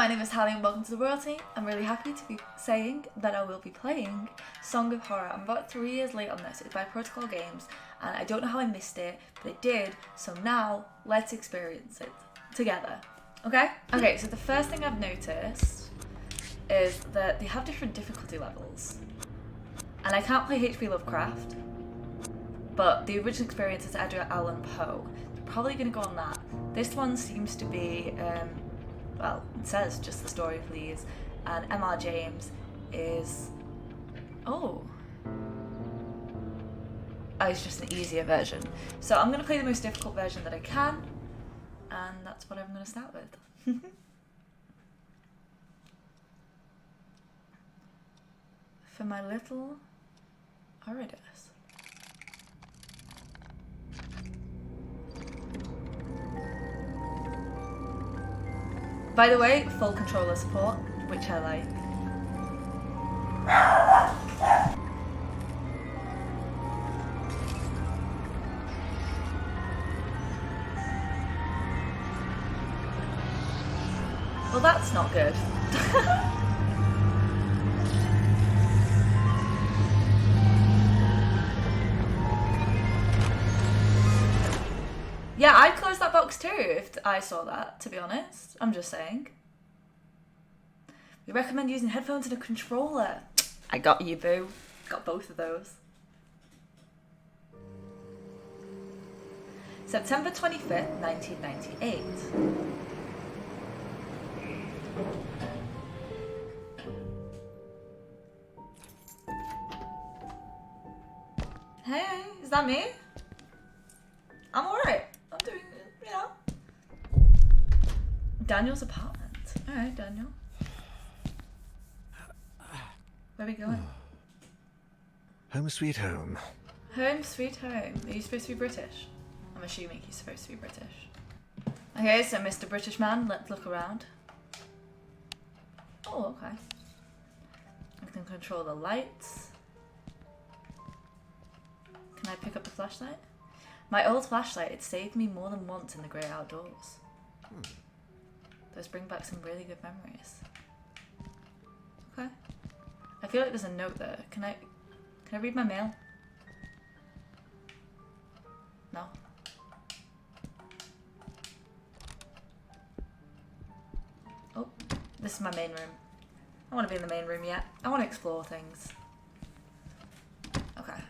my name is Hallie and welcome to the Royalty. I'm really happy to be saying that I will be playing Song of Horror. I'm about 3 years late on this. It's by Protocol Games and I don't know how I missed it, but I did. So now let's experience it together. Okay? Okay, so the first thing I've noticed is that they have different difficulty levels. And I can't play H.P. Lovecraft, but the original experience is Edgar Allan Poe. Probably going to go on that. This one seems to be, well, it says just the story of Lee's, and M.R. James is, it's just an easier version. So I'm going to play the most difficult version that I can, and that's what I'm going to start with. For my little Horadus. By the way, full controller support, which I like. Well, that's not good. Yeah, I'd close that box too if I saw that, to be honest. I'm just saying. We recommend using headphones and a controller. I got you, boo. Got both of those. September 25th, 1998. Hey, is that me? I'm alright. I'm doing, you know. Daniel's apartment. Alright, Daniel. Where are we going? Home sweet home. Home sweet home. Are you supposed to be British? I'm assuming he's supposed to be British. Okay, so Mr. British man, let's look around. Oh, okay. I can control the lights. Can I pick up the flashlight? My old flashlight, it saved me more than once in the grey outdoors. Those bring back some really good memories. Okay. I feel like there's a note there. Can I read my mail? No. Oh, this is my main room. I want to be in the main room yet. I want to explore things. Okay.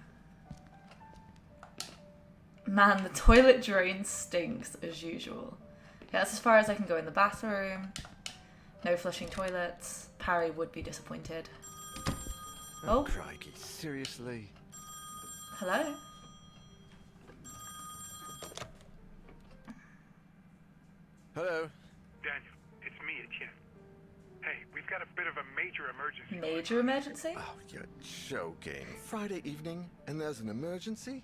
Man, the toilet drain stinks as usual. Yeah, that's as far as I can go in the bathroom. No flushing toilets. Parry would be disappointed. Oh, crikey, seriously? Hello? Hello? Daniel, it's me, Etienne. Hey, we've got a bit of a major emergency. Major emergency? Oh, you're joking. Friday evening, and there's an emergency?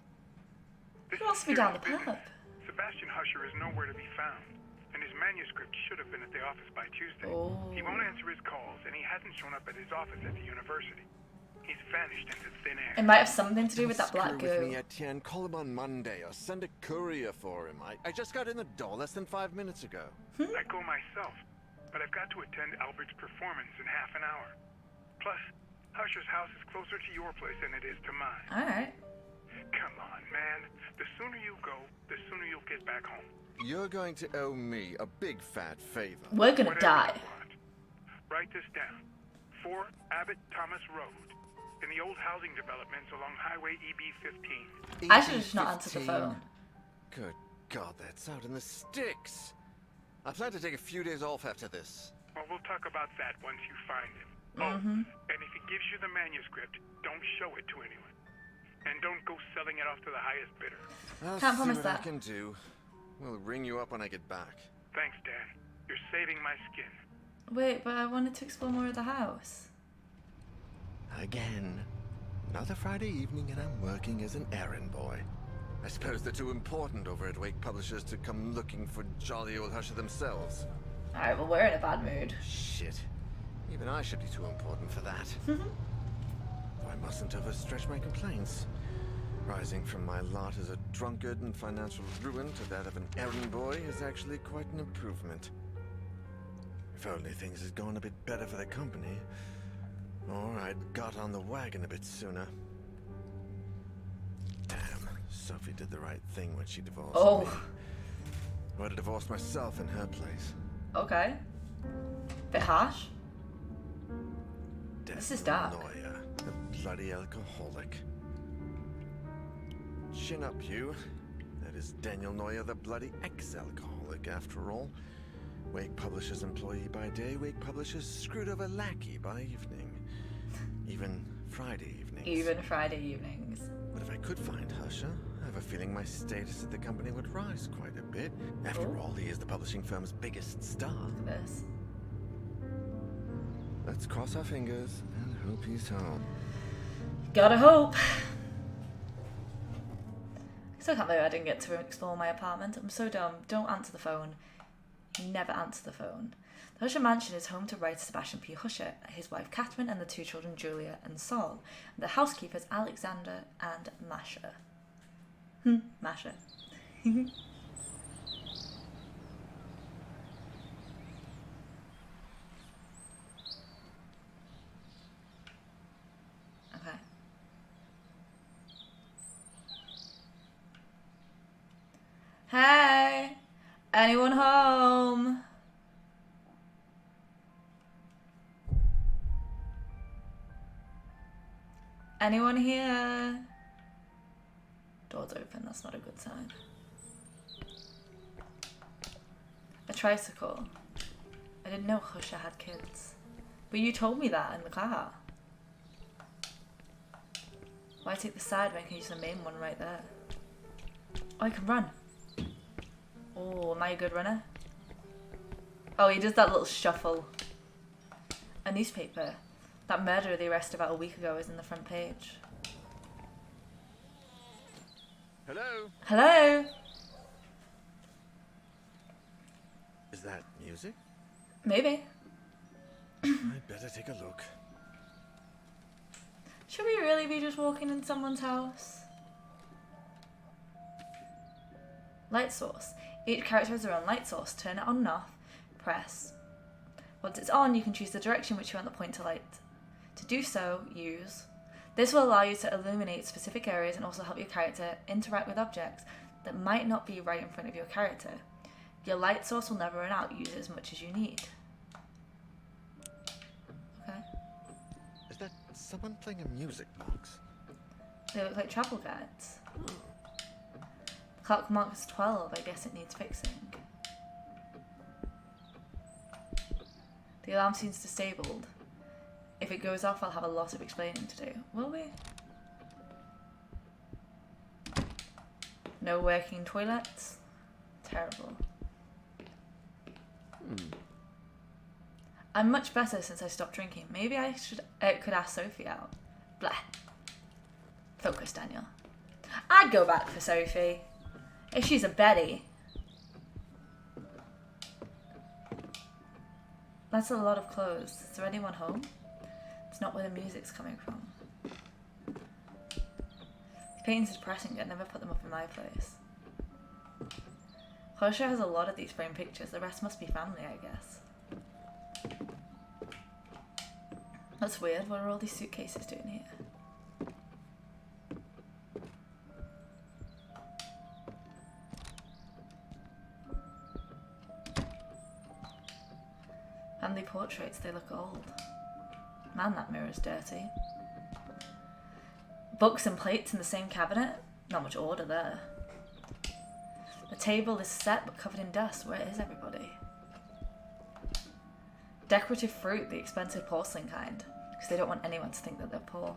Who wants to be down the pub? Sebastian Husher is nowhere to be found, and his manuscript should have been at the office by Tuesday. Oh. He won't answer his calls, and he hasn't shown up at his office at the university. He's vanished into thin air. It might have something to do with that black Screw with goo. me, Etienne. Call him on Monday, or send a courier for him. I just got in the door less than 5 minutes ago. I go myself, but I've got to attend Albert's performance in half an hour. Plus, Husher's house is closer to your place than it is to mine. Alright. Come on, man. The sooner you go, the sooner you'll get back home. You're going to owe me a big fat favor. We're gonna Whatever die. you want. Write this down. 4 Abbott Thomas Road, in the old housing developments along Highway EB-15. I should have just not answered the 15. phone. Good God, that's out in the sticks. I plan to take a few days off after this. Well, we'll talk about that once you find him. Oh, and if he gives you the manuscript, don't show it to anyone. And don't go selling it off to the highest bidder. I'll Can't see promise what that. I can do. We'll ring you up when I get back. Thanks, Dan. You're saving my skin. Wait, but I wanted to explore more of the house. Again. Another Friday evening and I'm working as an errand boy. I suppose they're too important over at Wake Publishers to come looking for jolly old Husher themselves. Alright, well, we're in a bad mood. Shit. Even I should be too important for that. Though I mustn't overstretch my complaints. Rising from my lot as a drunkard and financial ruin to that of an errand boy is actually quite an improvement. If only things had gone a bit better for the company. Or I'd got on the wagon a bit sooner. Damn, Sophie did the right thing when she divorced me. I would have divorced myself in her place. Okay. Bit harsh. This is dark. Lawyer, the bloody alcoholic. Chin up, you. That is Daniel Neuer, the bloody ex-alcoholic, after all. Wake Publishers employee by day, Wake Publishers screwed over lackey by evening. Even Friday evenings. Even Friday evenings. But if I could find Husher, I have a feeling my status at the company would rise quite a bit. After all, he is the publishing firm's biggest star. Look at this. Let's cross our fingers and hope he's home. Gotta hope. I still can't believe I didn't get to explore my apartment. I'm so dumb. Don't answer the phone. Never answer the phone. The Husher mansion is home to writer Sebastian P. Husher, his wife Catherine, and the two children Julia and Sol, and the housekeepers Alexander and Masha. Masha. Okay. Hey! Anyone home? Anyone here? Door's open, that's not a good sign. A tricycle. I didn't know Husher had kids. But you told me that in the car. Why take the side when I can use the main one right there? Oh, I can run. Oh, am I a good runner? Oh, he does that little shuffle. A newspaper. That murderer they arrested about a week ago is in the front page. Hello? Hello? Is that music? Maybe. I'd better take a look. Should we really be just walking in someone's house? Light source. Each character has their own light source. Turn it on and off. Press. Once it's on, you can choose the direction which you want the point to light. To do so, use. This will allow you to illuminate specific areas and also help your character interact with objects that might not be right in front of your character. Your light source will never run out. Use it as much as you need. Okay. Is that someone playing a music box? They look like travel guides. The clock marks 12. I guess it needs fixing. The alarm seems disabled. If it goes off, I'll have a lot of explaining to do. Will we? No working toilets. Terrible. I'm much better since I stopped drinking. Maybe I could ask Sophie out. Blah. Focus, Daniel. I'd go back for Sophie. If she's a Betty. That's a lot of clothes. Is there anyone home? It's not where the music's coming from. The paintings are depressing. I'd never put them up in my place. Husher has a lot of these framed pictures. The rest must be family, I guess. That's weird. What are all these suitcases doing here? Family portraits, they look old. Man, that mirror's dirty. Books and plates in the same cabinet? Not much order there. The table is set but covered in dust. Where is everybody? Decorative fruit, the expensive porcelain kind. Because they don't want anyone to think that they're poor.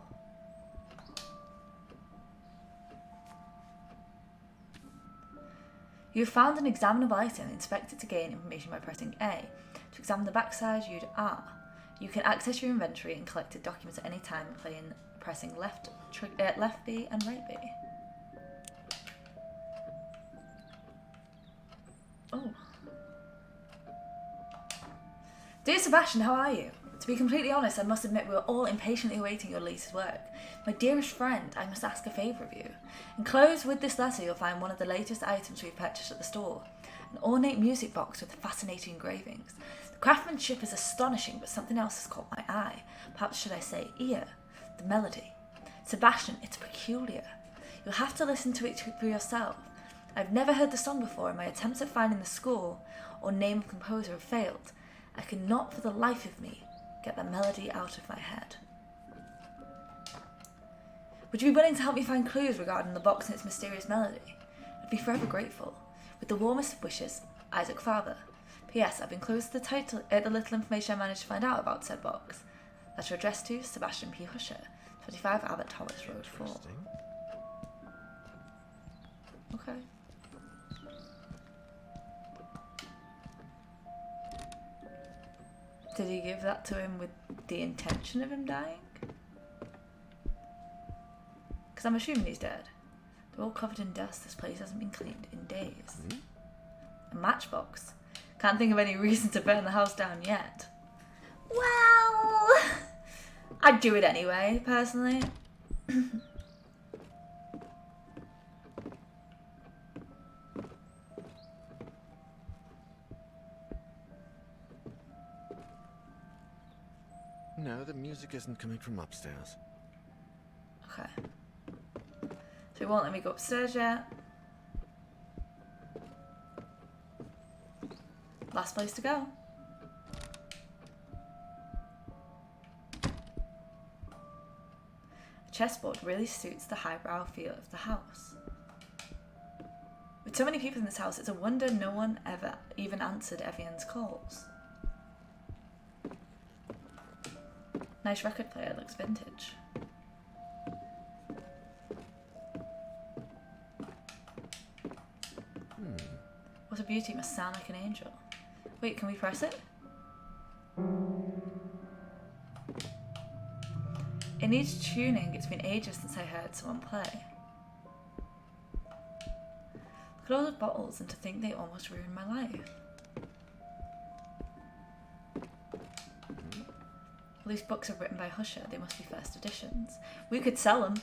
You have found an examinable item. Inspect it to gain information by pressing A. To examine the backside, you'd R. You can access your inventory and collected documents at any time pressing left B and right B. Oh. Dear Sebastian, how are you? To be completely honest, I must admit we were all impatiently awaiting your latest work. My dearest friend, I must ask a favour of you. Enclosed with this letter, you'll find one of the latest items we've purchased at the store. An ornate music box with fascinating engravings. The craftsmanship is astonishing, but something else has caught my eye. Perhaps should I say ear? The melody. Sebastian, it's peculiar. You'll have to listen to it for yourself. I've never heard the song before, and my attempts at finding the score or name of composer have failed. I cannot for the life of me get the melody out of my head. Would you be willing to help me find clues regarding the box and its mysterious melody? I'd be forever grateful. With the warmest of wishes, Isaac Father. P.S. I've enclosed the little information I managed to find out about said box. Letter addressed to Sebastian P. Husher, 25 Abbott Thomas Road 4. Okay. Did he give that to him with the intention of him dying? Because I'm assuming he's dead. They're all covered in dust. This place hasn't been cleaned in days. A matchbox. Can't think of any reason to burn the house down yet. Well, I'd do it anyway, personally. No, the music isn't coming from upstairs. Okay. So it won't let me go upstairs yet. Last place to go. A chessboard really suits the highbrow feel of the house. With so many people in this house, it's a wonder no one ever even answered Evian's calls. Nice record player, looks vintage. What a beauty, must sound like an angel. Wait, can we press it? It needs tuning. It's been ages since I heard someone play. Look at all the bottles, and to think they almost ruined my life. All these books are written by Husher. They must be first editions. We could sell them.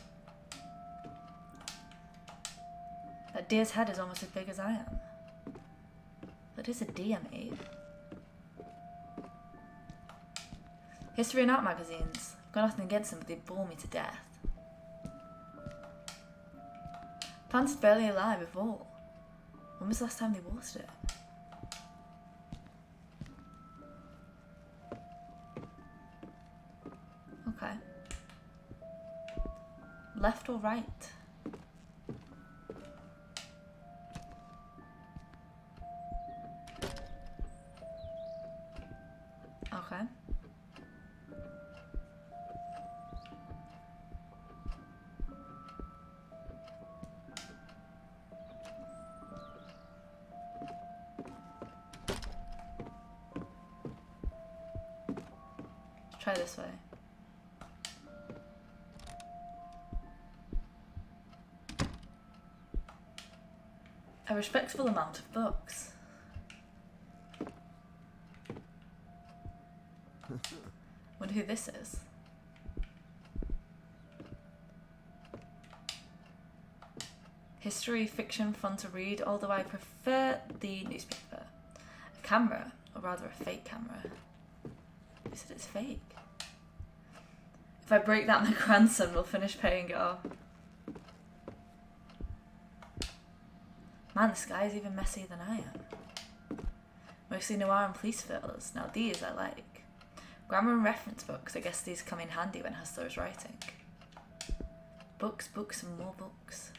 That deer's head is almost as big as I am. That is a deer, mate. History and art magazines. I've got nothing against them, but they bore me to death. Plant's barely alive of all. When was the last time they watered it? Okay. Left or right? Okay. Let's try this way. A respectable amount of books. Wonder who this is. History, fiction, fun to read, although I prefer the newspaper. A camera, or rather a fake camera. Who said it's fake? If I break that, my grandson will finish paying it off. Man, the sky is even messier than I am. Mostly noir and police thrillers. Now these I like. Grammar and reference books. I guess these come in handy when Hustler is writing. Books, books and more books.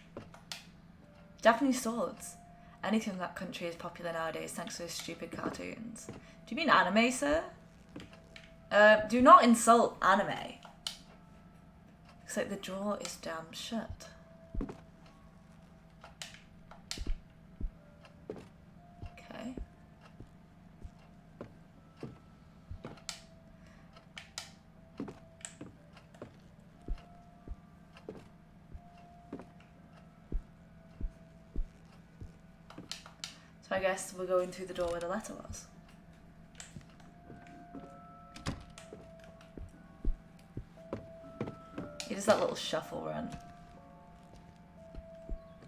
Japanese swords. Anything from that country is popular nowadays thanks to those stupid cartoons. Do you mean anime, sir? Do not insult anime. Looks like the drawer is damn shut. Okay. So I guess we're going through the door where the letter was. He does that little shuffle run.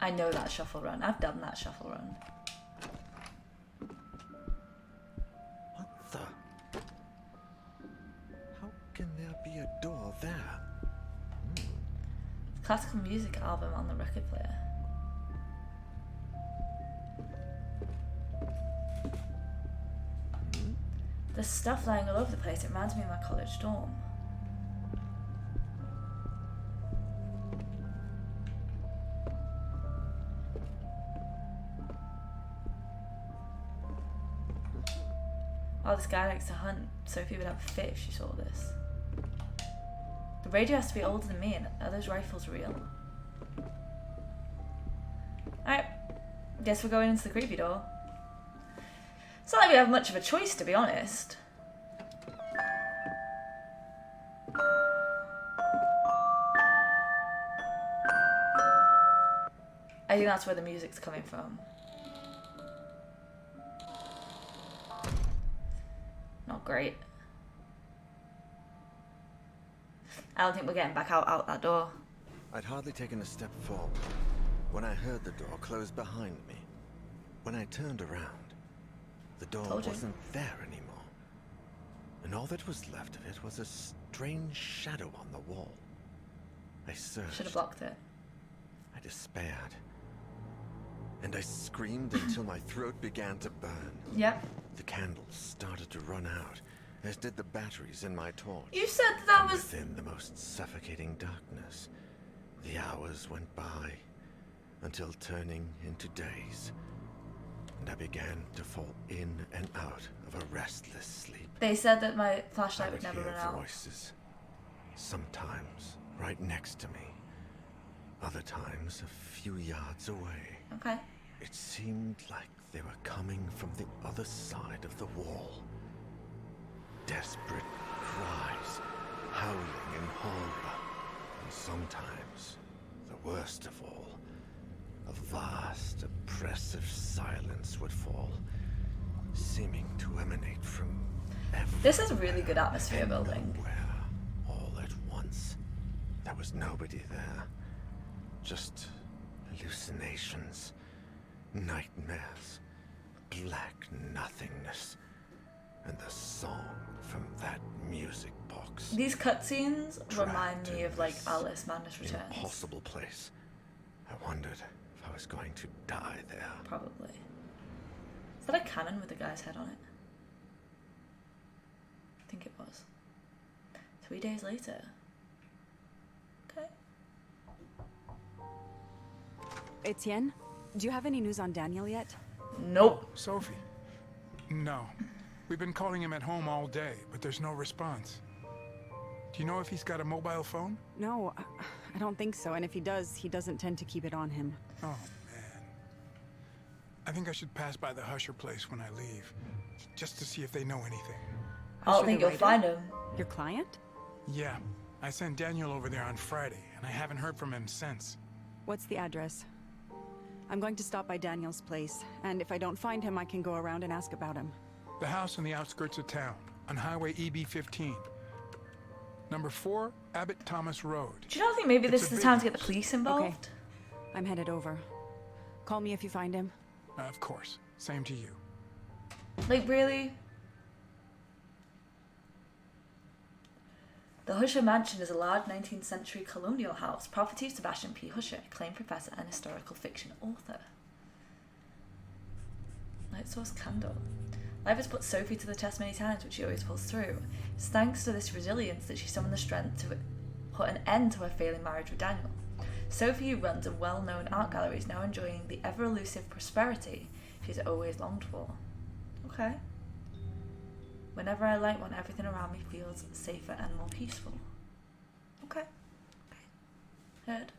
I know that shuffle run. I've done that shuffle run. What the? there. Classical music album on the record player. There's stuff lying all over the place. It reminds me of my college dorm. Oh, this guy likes to hunt. Sophie would have a fit if she saw this. The radio has to be older than me, and are those rifles real? Alright, guess we're going into the creepy door. It's not like we have much of a choice, to be honest. I think that's where the music's coming from. Not great. I don't think we're getting back out that door. I'd hardly taken a step forward when I heard the door close behind me. When I turned around, the door wasn't there anymore. And all that was left of it was a strange shadow on the wall. I searched. Should have blocked it. I despaired. And I screamed until my throat began to burn. Yep. The candles started to run out, as did the batteries in my torch. You said that was... Within the most suffocating darkness, the hours went by, until turning into days. And I began to fall in and out of a restless sleep. They said that my flashlight would never hear run out. Voices, sometimes right next to me, other times a few yards away. Okay. It seemed like they were coming from the other side of the wall. Desperate cries, howling in horror, and sometimes, the worst of all, a vast, oppressive silence would fall, seeming to emanate from everywhere. This is really good atmosphere building. Nowhere, all at once. There was nobody there. Just hallucinations, nightmares, black nothingness, and the song from that music box. These cutscenes remind Trapped me in of like this Alice Madness Returns. Impossible place. I wondered if I was going to die there. Probably. Is that a cannon with a guy's head on it? I think it was. 3 days later. Okay. Etienne, do you have any news on Daniel yet? Nope. Sophie? No. We've been calling him at home all day, but there's no response. Do you know if he's got a mobile phone? No, I don't think so. And if he does, he doesn't tend to keep it on him. Oh, man. I think I should pass by the Husher place when I leave, just to see if they know anything. I don't Husher think the you'll writer? find him. Your client? Yeah, I sent Daniel over there on Friday, and I haven't heard from him since. What's the address? I'm going to stop by Daniel's place, and if I don't find him, I can go around and ask about him. The house on the outskirts of town, on Highway EB-15. Number 4, Abbott Thomas Road. Do you not think maybe this It's is a the time big to get the house. police involved? I'm headed over. Call me if you find him. Of course. Same to you. Like, really? The Husher Mansion is a large 19th century colonial house, property of Sebastian P. Husher, acclaimed professor and historical fiction author. Light source candle. Life has put Sophie to the test many times, but she always pulls through. It's thanks to this resilience that she summoned the strength to put an end to her failing marriage with Daniel. Sophie, who runs a well-known art gallery, is now enjoying the ever-elusive prosperity she's always longed for. Okay. Whenever I light one, everything around me feels safer and more peaceful. Okay. Heard.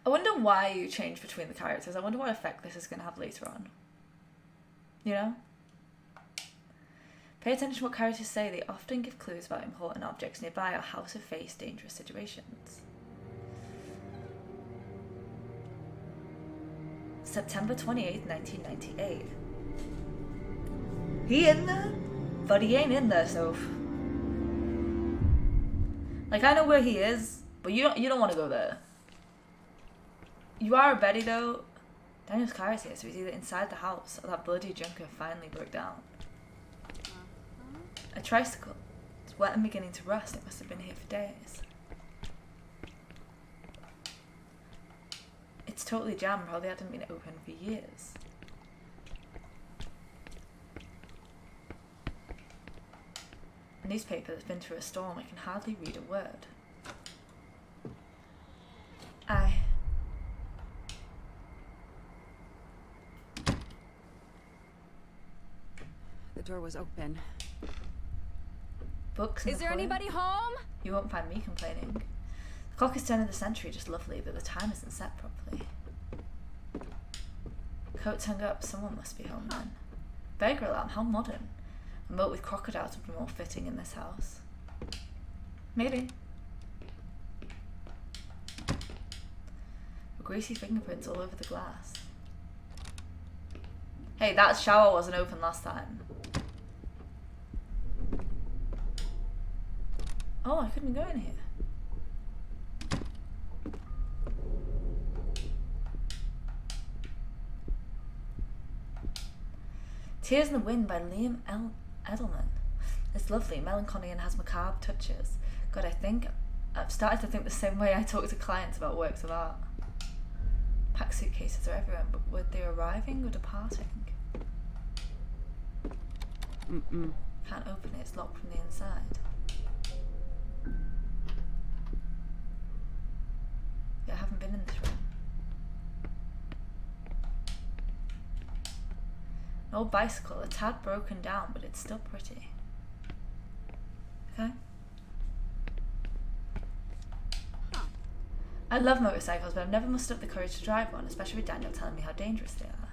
I wonder why you change between the characters. I wonder what effect this is going to have later on. You know? Pay attention to what characters say. They often give clues about important objects nearby or how to face dangerous situations. September 28th, 1998. He in there? But he ain't in there, Soph. Like, I know where he is, but you don't want to go there. You are a Betty, though. Daniel's car is here, so he's either inside the house or that bloody junker finally broke down. A tricycle. It's wet and beginning to rust. It must have been here for days. It's totally jammed. Probably hadn't been open for years. A newspaper that's been through a storm. I can hardly read a word. The door was open. Books. Is there anybody home? You won't find me complaining. The clock is turning the century, just lovely, but the time isn't set properly. Coats hung up. Someone must be home then. Burglar alarm. How modern. A moat with crocodiles would be more fitting in this house. Maybe. Greasy fingerprints all over the glass. Hey, that shower wasn't open last time. Oh, I couldn't go in here. Tears in the Wind by Liam Edelman. It's lovely, melancholy, and has macabre touches. God, I've started to think the same way I talk to clients about works of art. Packed suitcases are everywhere, but were they arriving or departing? Can't open it, it's locked from the inside. Yeah, I haven't been in this room. An old bicycle, a tad broken down, but it's still pretty. Okay. I love motorcycles, but I've never mustered up the courage to drive one, especially with Daniel telling me how dangerous they are.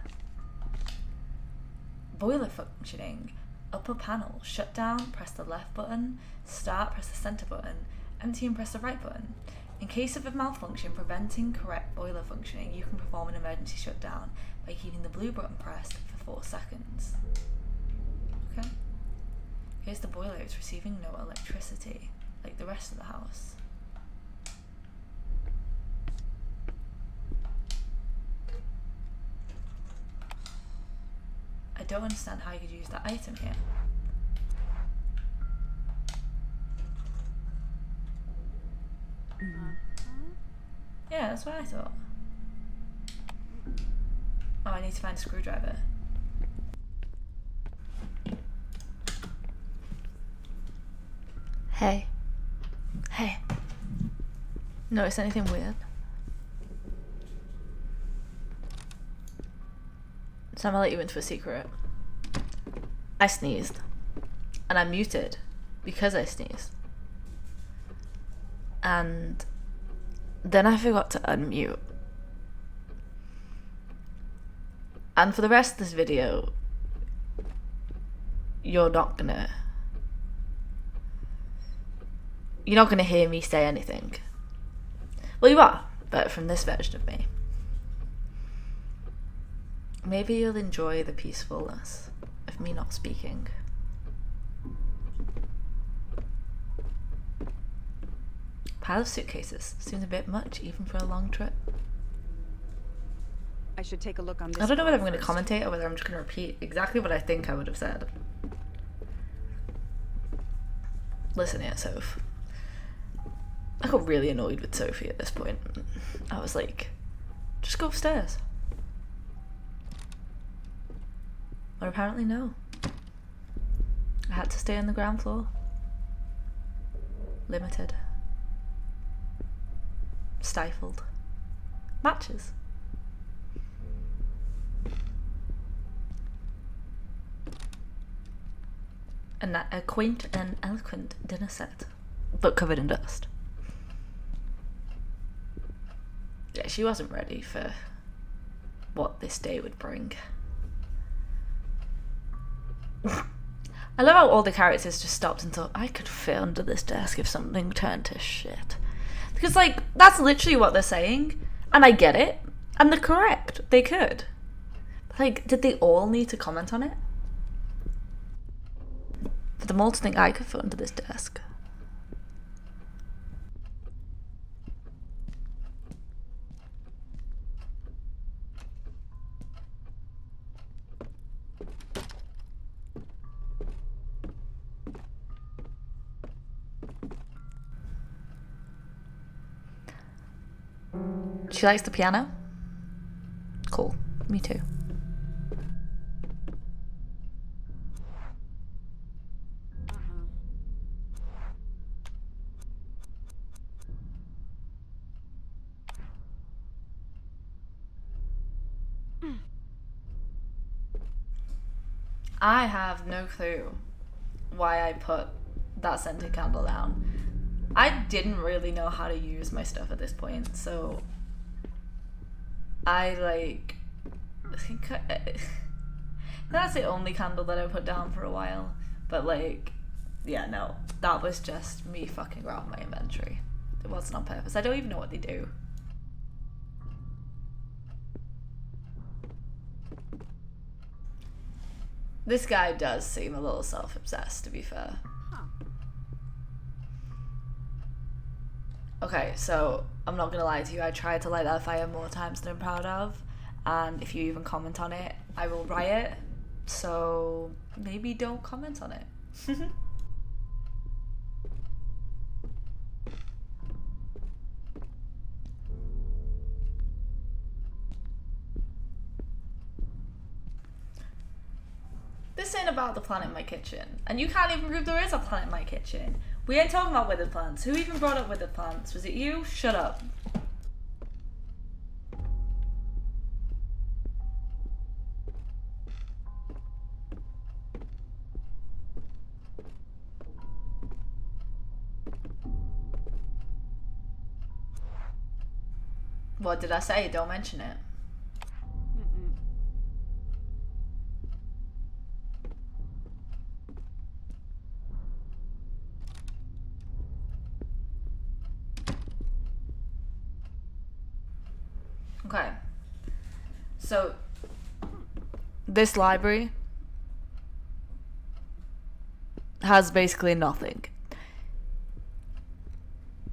Boiler functioning. Upper panel. Shut down, press the left button. Start, press the center button. Empty and press the right button. In case of a malfunction preventing correct boiler functioning, you can perform an emergency shutdown by keeping the blue button pressed for 4 seconds. Okay. Here's the boiler. It's receiving no electricity, like the rest of the house. I don't understand how you could use that item here. Yeah, that's what I thought. Oh, I need to find a screwdriver. Hey. Hey. Notice anything weird? So I'm gonna let you into a secret. I sneezed. And I muted because I sneezed. And then I forgot to unmute. And for the rest of this video, you're not gonna hear me say anything. Well, you are, but from this version of me. Maybe you'll enjoy the peacefulness of me not speaking. Pile of suitcases. Seems a bit much, even for a long trip. I should take a look on this. I don't know whether I'm going to first. commentate or whether I'm just going to repeat exactly what I think I would have said. Listen here, Soph. I got really annoyed with Sophie at this point. I was like, just go upstairs. But apparently no. I had to stay on the ground floor. Limited. Stifled. Matches. A quaint and eloquent dinner set, but covered in dust. Yeah, she wasn't ready for what this day would bring. I love how all the characters just stopped and thought, I could fit under this desk if something turned to shit. Because, like, that's literally what they're saying, and I get it, and they're correct. They could. But, like, did they all need to comment on it? For them all to think I could fit under this desk. She likes the piano? Cool. Me too. I have no clue why I put that scented candle down. I didn't really know how to use my stuff at this point, so I think that's the only candle that I put down for a while. But yeah, no, that was just me fucking around my inventory. It wasn't on purpose. I don't even know what they do. This guy does seem a little self-obsessed, to be fair. Okay, so I'm not gonna lie to you, I tried to light that fire more times than I'm proud of, and if you even comment on it, I will riot, so maybe don't comment on it. This ain't about the plant in my kitchen, and you can't even prove there is a plant in my kitchen. We ain't talking about withered plants. Who even brought up withered plants? Was it you? Shut up. What did I say? Don't mention it. Okay, so this library has basically nothing.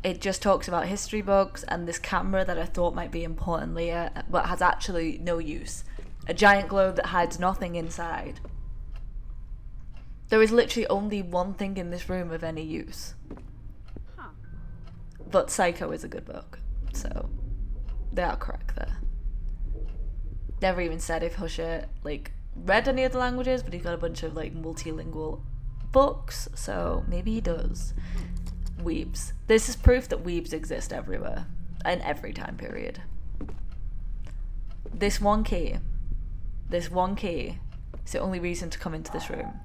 It just talks about history books and this camera that I thought might be important later, but has actually no use. A giant globe that hides nothing inside. There is literally only one thing in this room of any use. But Psycho is a good book, so they are correct there. Never even said if Husher read any other languages, but he's got a bunch of multilingual books, so maybe he does. Weebs. This is proof that weebs exist everywhere, in every time period. This one key is the only reason to come into this room.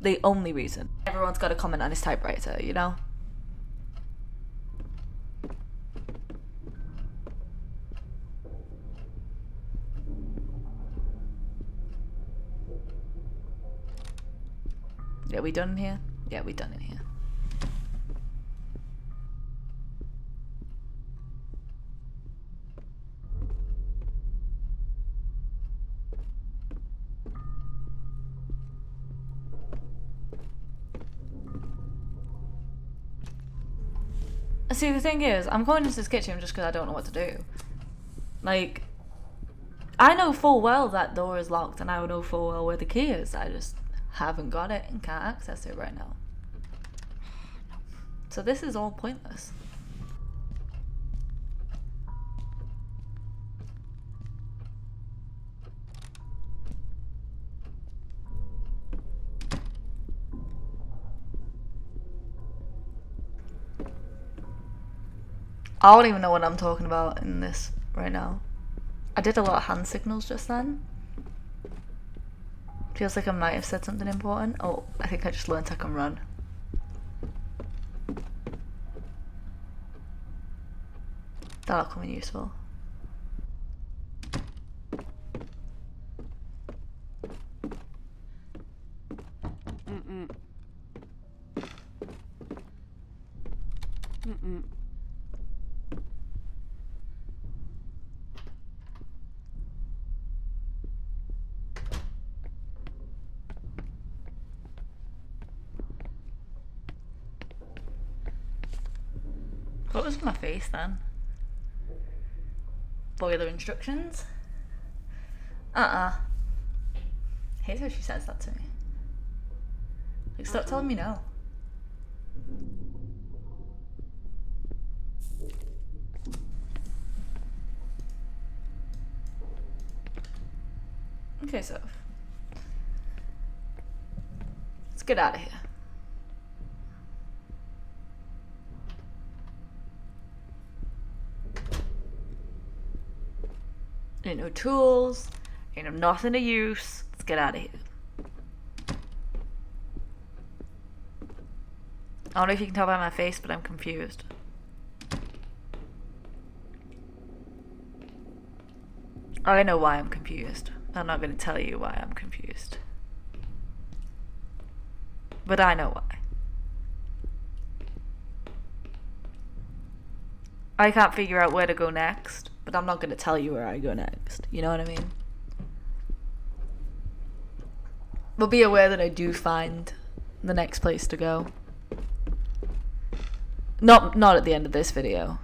The only reason. Everyone's got a comment on his typewriter, you know? Yeah, we done in here? Yeah, we done in here. See, the thing is, I'm going into this kitchen just because I don't know what to do. I know full well that door is locked and I know full well where the key is. I just haven't got it and can't access it right now. So this is all pointless. I don't even know what I'm talking about in this right now. I did a lot of hand signals just then. Feels like I might have said something important. Oh, I think I just learned I can run. That'll come in useful. What was my face then? Boiler instructions? Hate how she says that to me. Stop telling me no. Okay, so let's get out of here. Ain't no tools, ain't no nothing to use. Let's get out of here. I don't know if you can tell by my face, but I'm confused. I know why I'm confused. I'm not going to tell you why I'm confused. But I know why. I can't figure out where to go next, but I'm not going to tell you where I go next. You know what I mean? But be aware that I do find the next place to go. Not at the end of this video,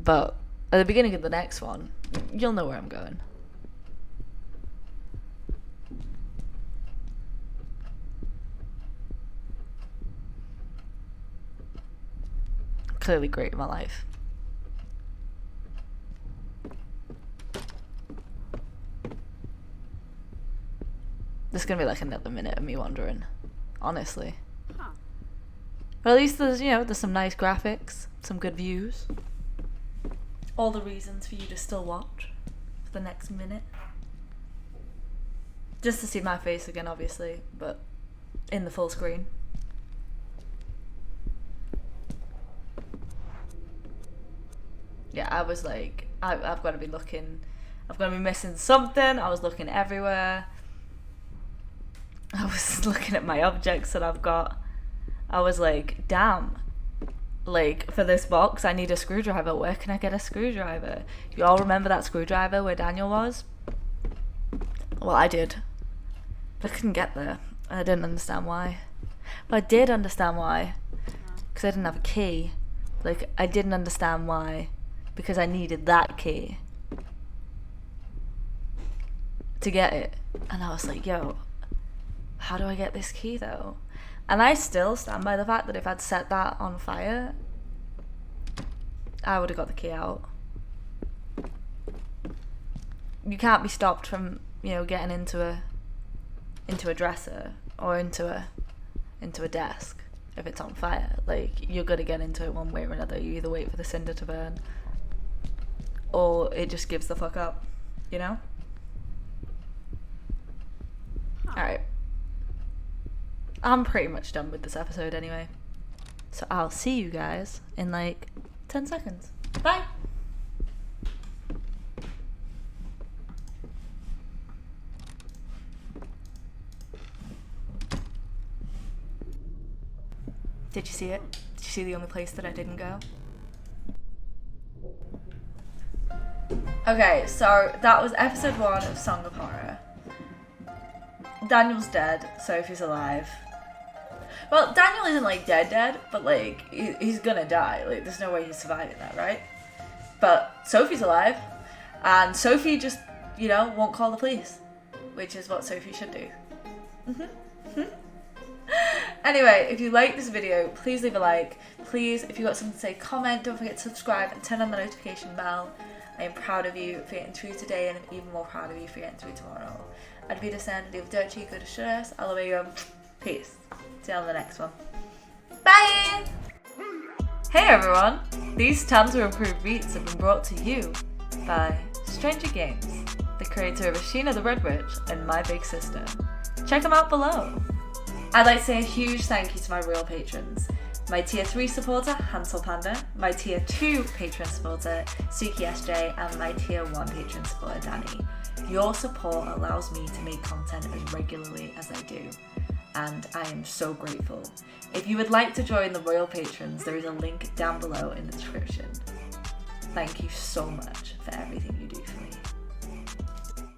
but at the beginning of the next one, you'll know where I'm going. Clearly great in my life. This is gonna be like another minute of me wandering, honestly. But at least there's, you know, there's some nice graphics, some good views. All the reasons for you to still watch for the next minute. Just to see my face again, obviously, but in the full screen. Yeah, I was like, I've got to be looking, I've got to be missing something. I was looking everywhere. I was looking at my objects that I've got. I was like, damn, like, for this box, I need a screwdriver. Where can I get a screwdriver? You all remember that screwdriver where Daniel was? Well, I did. But I couldn't get there. I didn't understand why. But I did understand why. Because I didn't have a key. Like, I didn't understand why. Because I needed that key to get it. And I was like, yo, how do I get this key, though? And I still stand by the fact that if I'd set that on fire, I would have got the key out. You can't be stopped from, you know, getting into a dresser or into a desk if it's on fire. Like, you're gonna get into it one way or another. You either wait for the cinder to burn, or it just gives the fuck up, you know? Alright. I'm pretty much done with this episode anyway. So I'll see you guys in like 10 seconds. Bye! Did you see it? Did you see the only place that I didn't go? Okay, so that was episode 1 of Song of Horror. Daniel's dead, Sophie's alive. Well, Daniel isn't like dead, but like he's gonna die. Like, there's no way he's surviving that, right? But Sophie's alive, and Sophie just, you know, won't call the police, which is what Sophie should do. Anyway, if you like this video, please leave a like. Please, if you got something to say, comment. Don't forget to subscribe and turn on the notification bell. I am proud of you for getting through today, and I'm even more proud of you for getting through tomorrow. I'd be descended of Dirt Chico to Shirts. I love you. Peace. See you on the next one. Bye! Hey everyone! These time to improve beats have been brought to you by Stranger Games, the creator of Ashina the Red Witch and My Big Sister. Check them out below. I'd like to say a huge thank you to my real patrons. My tier 3 supporter, Hansel Panda, my tier 2 patron supporter, Suki SJ, and my tier 1 patron supporter, Danny. Your support allows me to make content as regularly as I do, and I am so grateful. If you would like to join the Royal Patrons, there is a link down below in the description. Thank you so much for everything you do for me.